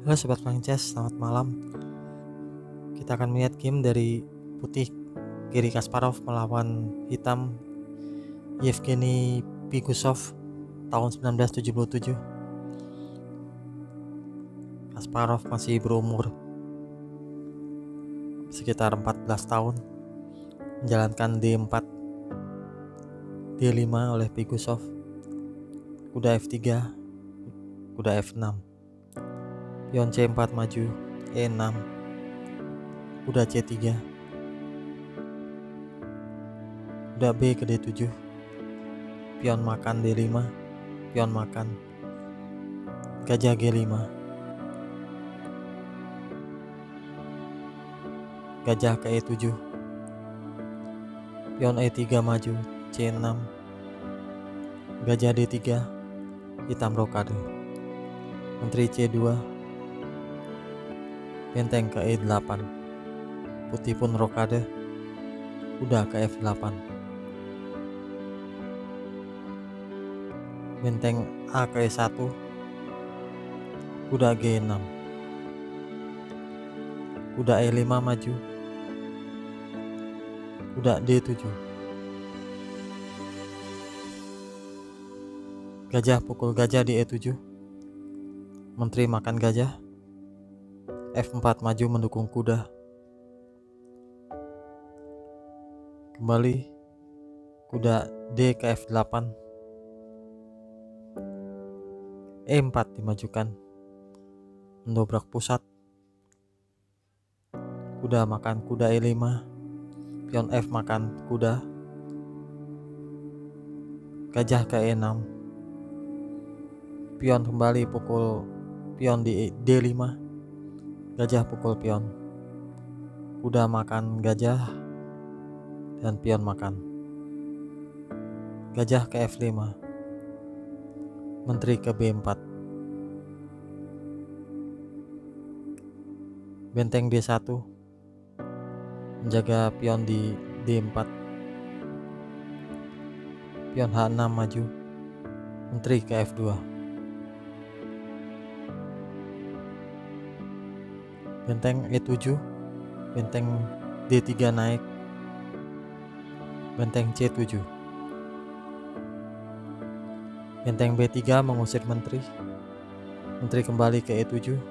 Halo Sobat Flying Chess, selamat malam. Kita akan melihat game dari putih Garry Kasparov melawan hitam Yevgeny Pigusov tahun 1977. Kasparov masih berumur sekitar 14 tahun, menjalankan D4, D5 oleh Pigusov, kuda F3, kuda F6, pion C4 maju, E6, kuda C3, kuda B ke D7, pion makan D5, pion makan, gajah G5, gajah ke E7, pion E3 maju, C6, gajah D3, hitam rokade, menteri C2, benteng ke E8, putih pun rokade, kuda ke F8, benteng A ke E1, kuda G6, kuda E5 maju, kuda D7, gajah pukul gajah di E7, menteri makan gajah, F4 maju mendukung kuda, kembali kuda D ke F8, E4 dimajukan mendobrak pusat, kuda makan kuda E5, pion F makan kuda, gajah ke E6, pion kembali pukul pion di D5, gajah pukul pion, kuda makan gajah dan pion makan, gajah ke F5, menteri ke B4, benteng D1 menjaga pion di D4, pion H6 maju, menteri ke F2, benteng E7, benteng D3 naik, benteng C7, benteng B3 mengusir menteri, menteri kembali ke E7,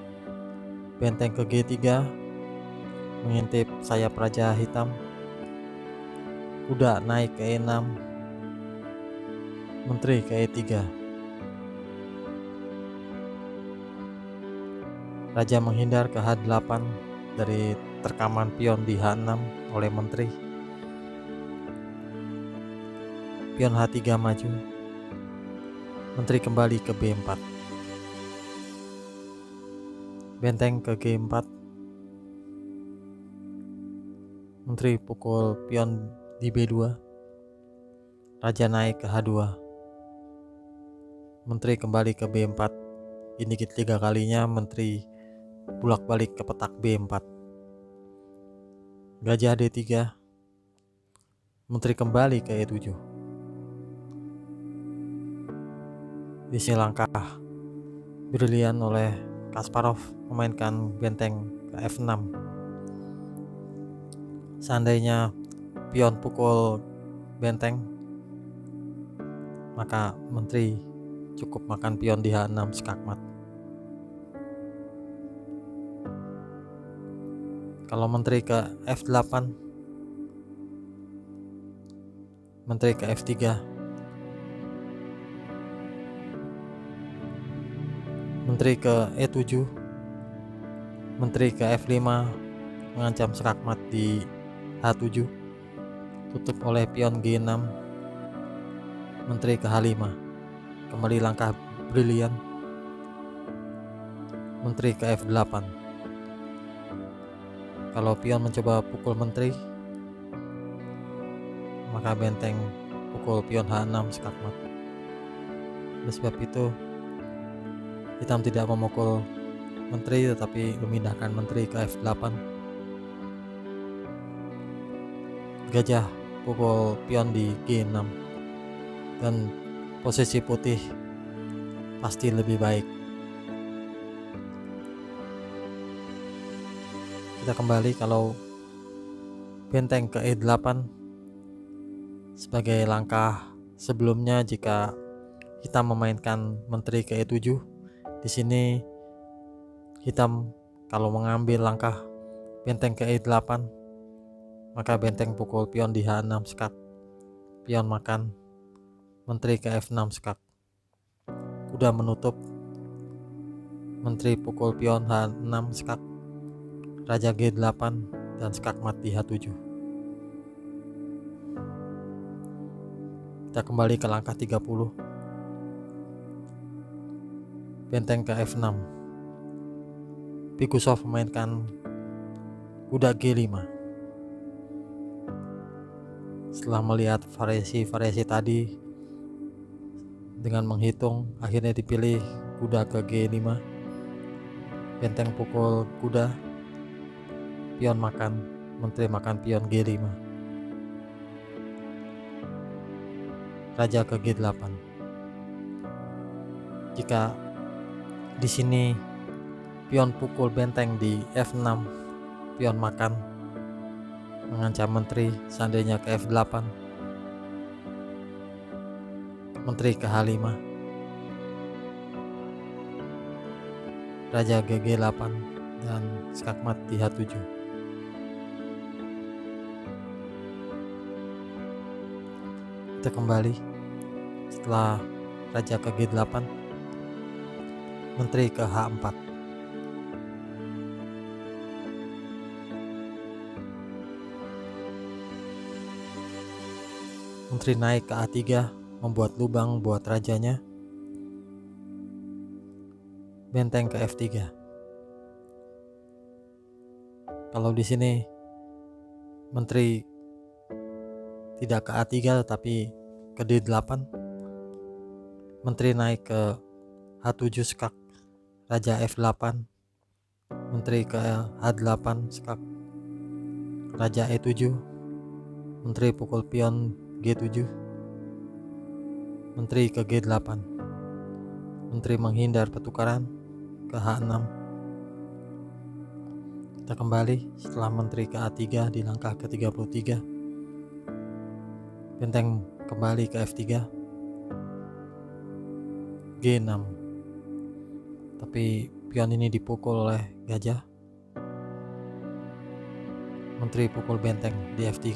benteng ke G3 mengintip sayap raja hitam, kuda naik ke E6, menteri ke E3, raja menghindar ke H8 dari terkaman pion di H6 oleh menteri, pion H3 maju, menteri kembali ke B4, benteng ke G4, menteri pukul pion di B2, raja naik ke H2, menteri kembali ke B4. Ini ketiga kalinya menteri bolak-balik ke petak B4, gajah D3, menteri kembali ke E7. Di sini langkah brilian oleh Kasparov memainkan benteng ke F6. Seandainya pion pukul benteng, maka menteri cukup makan pion di H6 skakmat. Kalau menteri ke F8, menteri ke F3, menteri ke E7, menteri ke F5 mengancam skakmat di H7, tutup oleh pion G6, menteri ke H5, kembali langkah brilian, menteri ke F8. Kalau pion mencoba pukul menteri, maka benteng pukul pion H6 skakmat. Oleh sebab itu, hitam tidak memukul menteri tetapi memindahkan menteri ke F8. Gajah pukul pion di G6 dan posisi putih pasti lebih baik. Kita kembali kalau benteng ke E8 sebagai langkah sebelumnya jika hitam memainkan menteri ke E7. Di sini hitam kalau mengambil langkah benteng ke E8, maka benteng pukul pion di H6 skak, pion makan, menteri ke F6 skak, kuda menutup, menteri pukul pion H6 skak, raja G8 dan skak mati H7. Kita kembali ke langkah 30, benteng ke F6. Pigusov memainkan kuda G5. Setelah melihat variasi tadi, dengan menghitung akhirnya dipilih kuda ke G5, benteng pukul kuda, pion makan, menteri makan pion G5, raja ke G8. Jika di sini pion pukul benteng di F6, pion makan mengancam menteri, seandainya ke F8, menteri ke H5, raja G8 dan skak mati H7. Kita kembali setelah raja ke G8, menteri ke H4. Menteri naik ke A3, membuat lubang buat rajanya. Benteng ke F3. Kalau di sini menteri tidak ke A3 tetapi ke D8, menteri naik ke H7 skak, raja F8, menteri ke H8 skak, raja E7, menteri pukul pion G7, menteri ke G8, menteri menghindar pertukaran ke H6. Kita kembali setelah menteri ke A3 di langkah ke-33, benteng kembali ke F3, G6, tapi pion ini dipukul oleh gajah, menteri pukul benteng di F3,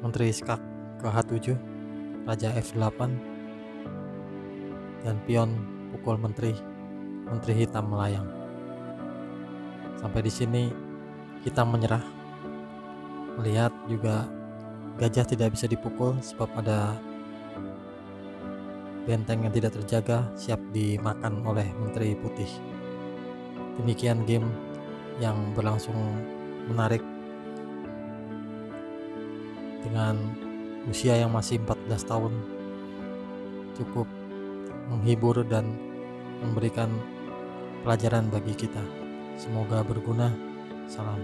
menteri skak ke H7, raja F8, dan pion pukul menteri hitam melayang. Sampai di sini hitam menyerah. Melihat juga gajah tidak bisa dipukul sebab ada benteng yang tidak terjaga, siap dimakan oleh menteri putih. Demikian game yang berlangsung menarik dengan usia yang masih 14 tahun, cukup menghibur dan memberikan pelajaran bagi kita. Semoga berguna. Salam.